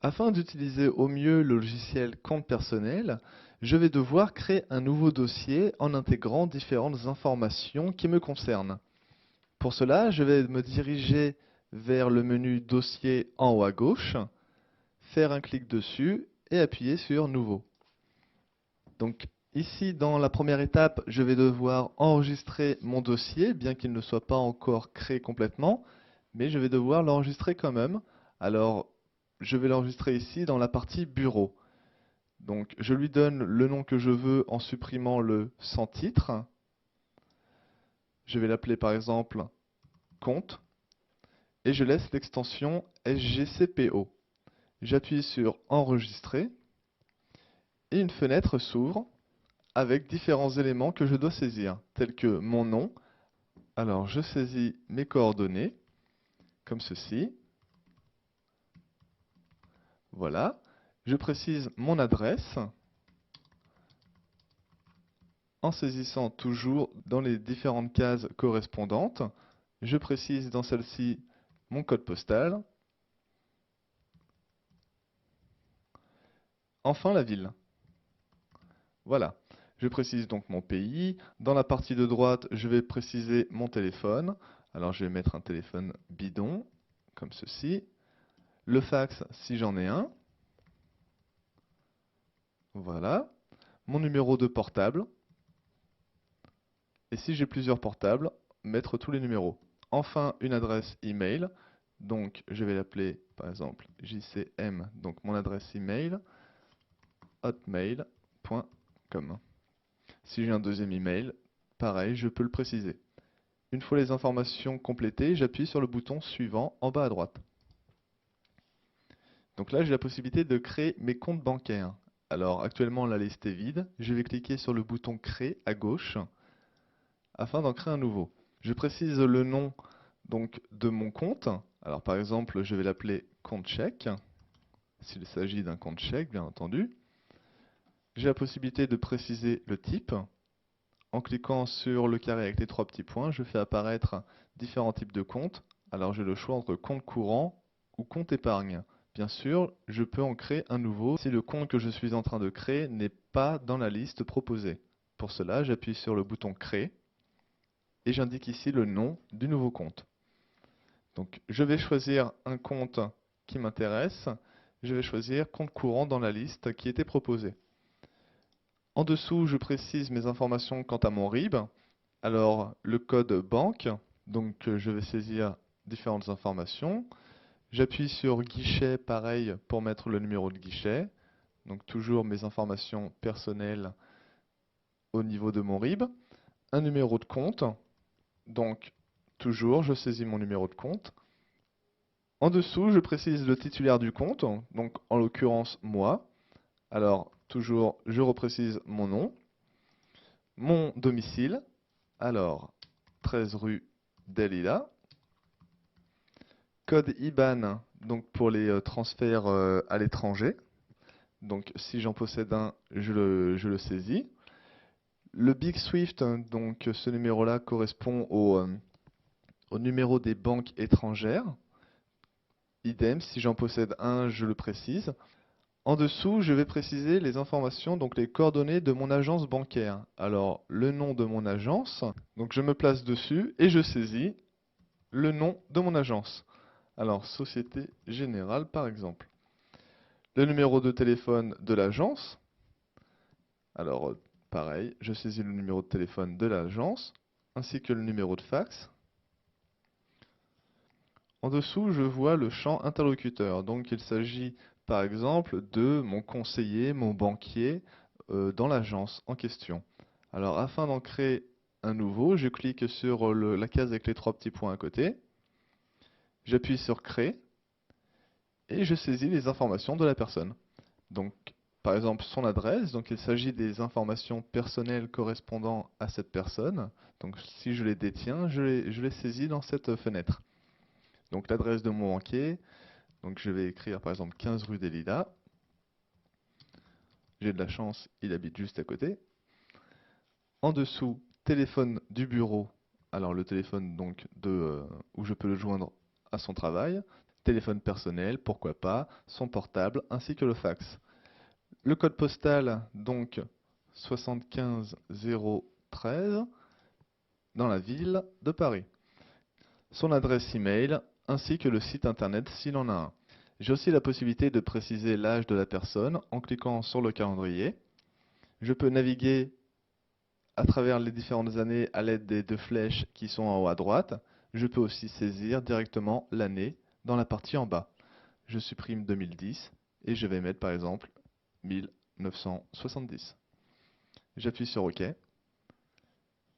Afin d'utiliser au mieux le logiciel compte personnel, je vais devoir créer un nouveau dossier en intégrant différentes informations qui me concernent. Pour cela, je vais me diriger vers le menu Dossier en haut à gauche, faire un clic dessus et appuyer sur Nouveau. Donc ici, dans la première étape, je vais devoir enregistrer mon dossier, bien qu'il ne soit pas encore créé complètement, mais je vais devoir l'enregistrer quand même. Alors, je vais l'enregistrer ici dans la partie Bureau. Donc, je lui donne le nom que je veux en supprimant le sans titre. Je vais l'appeler par exemple Compte et je laisse l'extension SGCPO. J'appuie sur Enregistrer et une fenêtre s'ouvre avec différents éléments que je dois saisir, tels que mon nom. Alors, je saisis mes coordonnées, comme ceci. Voilà. Je précise mon adresse, en saisissant toujours dans les différentes cases correspondantes. Je précise dans celle-ci mon code postal. Enfin, la ville. Voilà. Je précise donc mon pays. Dans la partie de droite, je vais préciser mon téléphone. Alors, je vais mettre un téléphone bidon, comme ceci. Le fax, si j'en ai un. Voilà. Mon numéro de portable. Et si j'ai plusieurs portables, mettre tous les numéros. Enfin, une adresse email. Donc, je vais l'appeler, par exemple, JCM, donc mon adresse email, hotmail.com. Si j'ai un deuxième email, pareil, je peux le préciser. Une fois les informations complétées, j'appuie sur le bouton suivant en bas à droite. Donc là, j'ai la possibilité de créer mes comptes bancaires. Alors, actuellement, la liste est vide. Je vais cliquer sur le bouton Créer à gauche afin d'en créer un nouveau. Je précise le nom donc de mon compte. Alors par exemple, je vais l'appeler compte chèque, s'il s'agit d'un compte chèque, bien entendu. J'ai la possibilité de préciser le type. En cliquant sur le carré avec les trois petits points, je fais apparaître différents types de comptes. Alors j'ai le choix entre compte courant ou compte épargne. Bien sûr, je peux en créer un nouveau si le compte que je suis en train de créer n'est pas dans la liste proposée. Pour cela, j'appuie sur le bouton Créer et j'indique ici le nom du nouveau compte. Donc je vais choisir un compte qui m'intéresse. Je vais choisir compte courant dans la liste qui était proposée. En dessous, je précise mes informations quant à mon RIB. Alors le code banque, donc je vais saisir différentes informations. J'appuie sur guichet, pareil, pour mettre le numéro de guichet. Donc toujours mes informations personnelles au niveau de mon RIB. Un numéro de compte. Donc toujours, je saisis mon numéro de compte. En dessous, je précise le titulaire du compte, donc en l'occurrence moi. Alors, toujours, je reprécise mon nom, mon domicile, alors 13 rue des Lilas, code IBAN, donc pour les transferts à l'étranger. Donc, si j'en possède un, je le saisis. Le Big Swift, donc ce numéro-là correspond au numéro des banques étrangères. Idem, si j'en possède un, je le précise. En dessous, je vais préciser les informations, donc les coordonnées de mon agence bancaire. Alors, le nom de mon agence, donc je me place dessus et je saisis le nom de mon agence. Alors, Société Générale par exemple. Le numéro de téléphone de l'agence. Alors, pareil, je saisis le numéro de téléphone de l'agence, ainsi que le numéro de fax. En dessous, je vois le champ interlocuteur. Donc, il s'agit par exemple de mon conseiller, mon banquier dans l'agence en question. Alors, afin d'en créer un nouveau, je clique sur la case avec les trois petits points à côté. J'appuie sur Créer et je saisis les informations de la personne. Donc, par exemple, son adresse. Donc, il s'agit des informations personnelles correspondant à cette personne. Donc, si je les détiens, je les saisis dans cette fenêtre. Donc l'adresse de mon banquier, donc je vais écrire par exemple 15 rue des Lilas. J'ai de la chance, il habite juste à côté. En dessous, téléphone du bureau. Alors le téléphone donc où je peux le joindre à son travail. téléphone personnel, pourquoi pas, son portable, ainsi que le fax. Le code postal, donc 75 013, dans la ville de Paris. Son adresse email, ainsi que le site internet s'il en a un. J'ai aussi la possibilité de préciser l'âge de la personne en cliquant sur le calendrier. Je peux naviguer à travers les différentes années à l'aide des deux flèches qui sont en haut à droite. Je peux aussi saisir directement l'année dans la partie en bas. Je supprime 2010 et je vais mettre par exemple 1970. J'appuie sur OK et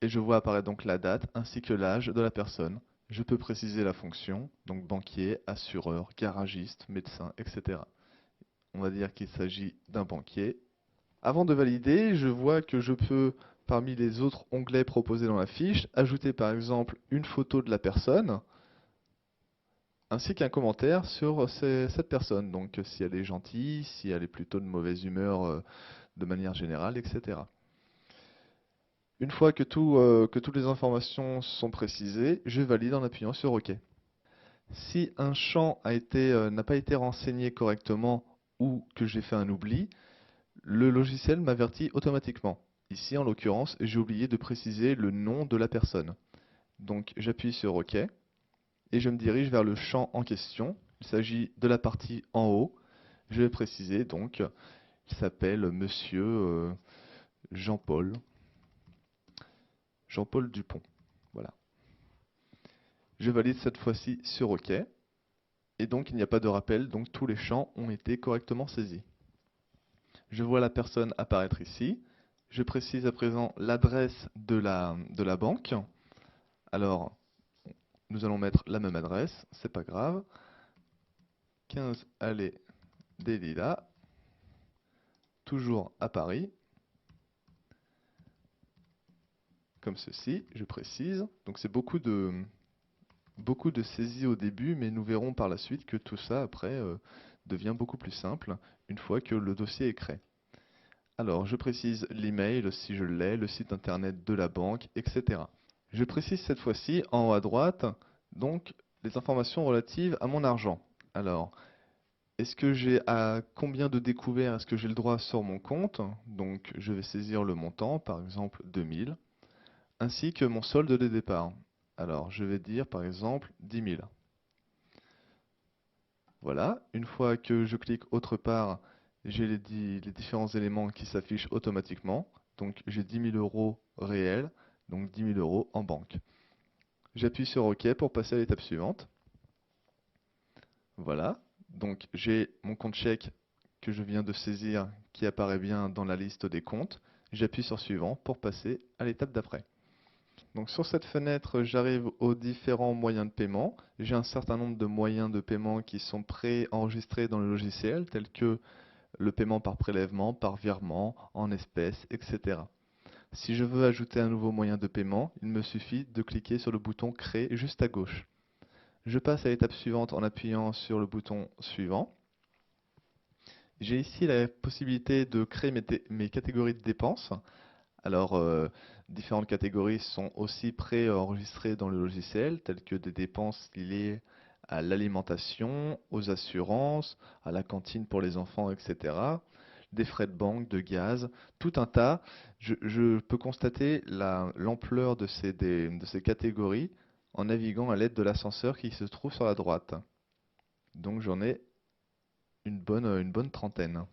je vois apparaître donc la date ainsi que l'âge de la personne. Je peux préciser la fonction, donc banquier, assureur, garagiste, médecin, etc. On va dire qu'il s'agit d'un banquier. Avant de valider, je vois que je peux, parmi les autres onglets proposés dans la fiche, ajouter par exemple une photo de la personne, ainsi qu'un commentaire sur cette personne. Donc si elle est gentille, si elle est plutôt de mauvaise humeur de manière générale, etc. Une fois que toutes les informations sont précisées, je valide en appuyant sur OK. Si un champ n'a pas été renseigné correctement ou que j'ai fait un oubli, le logiciel m'avertit automatiquement. Ici, en l'occurrence, j'ai oublié de préciser le nom de la personne. Donc j'appuie sur OK et je me dirige vers le champ en question. Il s'agit de la partie en haut. Je vais préciser donc qu'il s'appelle Monsieur Jean-Paul. Jean-Paul Dupont. Voilà. Je valide cette fois-ci sur OK. Et donc il n'y a pas de rappel, donc tous les champs ont été correctement saisis. Je vois la personne apparaître ici. Je précise à présent l'adresse de la banque. Alors, nous allons mettre la même adresse, c'est pas grave. 15 allée des Lilas, toujours à Paris. Comme ceci, je précise. Donc c'est beaucoup de saisies au début, mais nous verrons par la suite que tout ça, après, devient beaucoup plus simple une fois que le dossier est créé. Alors, je précise l'email si je l'ai, le site internet de la banque, etc. Je précise cette fois-ci en haut à droite, donc, les informations relatives à mon argent. Alors, est-ce que j'ai à combien de découverts est-ce que j'ai le droit sur mon compte? Donc, je vais saisir le montant, par exemple 2000, ainsi que mon solde de départ. Alors, je vais dire par exemple 10 000. Voilà, une fois que je clique autre part, j'ai les différents éléments qui s'affichent automatiquement. Donc j'ai 10 000 euros réels, donc 10 000 euros en banque. J'appuie sur OK pour passer à l'étape suivante. Voilà, donc j'ai mon compte chèque que je viens de saisir qui apparaît bien dans la liste des comptes. J'appuie sur suivant pour passer à l'étape d'après. Donc sur cette fenêtre, j'arrive aux différents moyens de paiement. J'ai un certain nombre de moyens de paiement qui sont pré-enregistrés dans le logiciel, tels que le paiement par prélèvement, par virement, en espèces, etc. Si je veux ajouter un nouveau moyen de paiement, il me suffit de cliquer sur le bouton Créer juste à gauche. Je passe à l'étape suivante en appuyant sur le bouton Suivant. J'ai ici la possibilité de créer mes catégories de dépenses. Alors, différentes catégories sont aussi pré-enregistrées dans le logiciel, telles que des dépenses liées à l'alimentation, aux assurances, à la cantine pour les enfants, etc. Des frais de banque, de gaz, tout un tas. Je peux constater l'ampleur de ces catégories en naviguant à l'aide de l'ascenseur qui se trouve sur la droite. Donc j'en ai une bonne trentaine.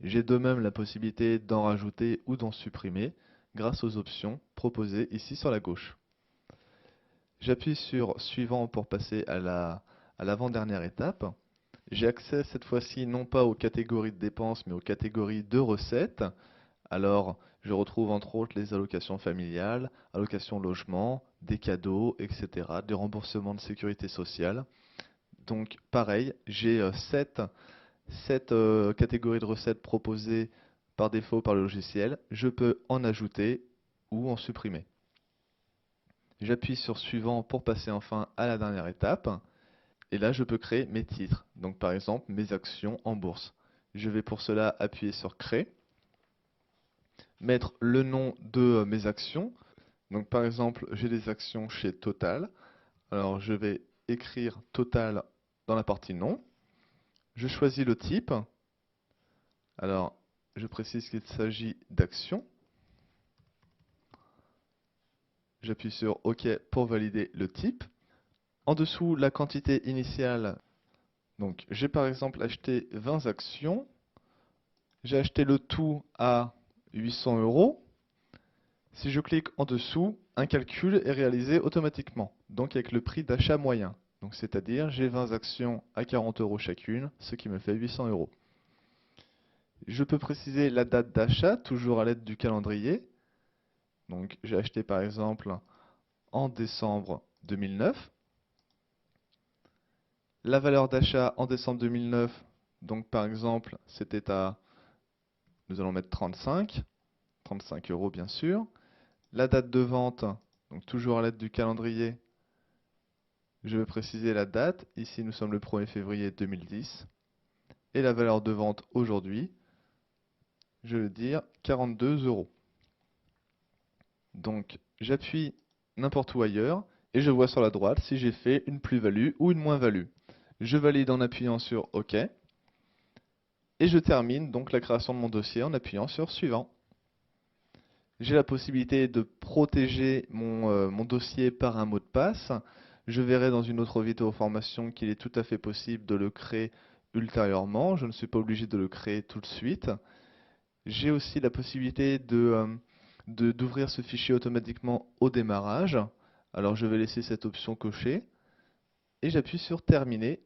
J'ai de même la possibilité d'en rajouter ou d'en supprimer grâce aux options proposées ici sur la gauche. J'appuie sur Suivant pour passer à l'avant-dernière étape. J'ai accès cette fois-ci non pas aux catégories de dépenses mais aux catégories de recettes. Alors je retrouve entre autres les allocations familiales, allocations logement, des cadeaux, etc., des remboursements de sécurité sociale. Donc pareil, j'ai 7 catégories de recettes proposées par défaut par le logiciel. Je peux en ajouter ou en supprimer. J'appuie sur Suivant pour passer enfin à la dernière étape. Et là, je peux créer mes titres. Donc par exemple, mes actions en bourse. Je vais pour cela appuyer sur Créer, mettre le nom de mes actions. Donc par exemple, j'ai des actions chez Total. Alors je vais écrire Total dans la partie nom. Je choisis le type. Alors, je précise qu'il s'agit d'action. J'appuie sur OK pour valider le type. En dessous, la quantité initiale. Donc, j'ai par exemple acheté 20 actions. J'ai acheté le tout à 800 euros. Si je clique en dessous, un calcul est réalisé automatiquement, donc avec le prix d'achat moyen. Donc, c'est-à-dire, j'ai 20 actions à 40 euros chacune, ce qui me fait 800 euros. Je peux préciser la date d'achat, toujours à l'aide du calendrier. Donc, j'ai acheté par exemple en décembre 2009. La valeur d'achat en décembre 2009, donc par exemple, c'était à, nous allons mettre 35 euros bien sûr. La date de vente, donc toujours à l'aide du calendrier, je vais préciser la date. Ici, nous sommes le 1er février 2010. Et la valeur de vente aujourd'hui, je vais dire 42 euros. Donc, j'appuie n'importe où ailleurs et je vois sur la droite si j'ai fait une plus-value ou une moins-value. Je valide en appuyant sur OK. Et je termine donc la création de mon dossier en appuyant sur Suivant. J'ai la possibilité de protéger mon dossier par un mot de passe. Je verrai dans une autre vidéo formation qu'il est tout à fait possible de le créer ultérieurement. Je ne suis pas obligé de le créer tout de suite. J'ai aussi la possibilité d'ouvrir ce fichier automatiquement au démarrage. Alors je vais laisser cette option cochée et j'appuie sur Terminer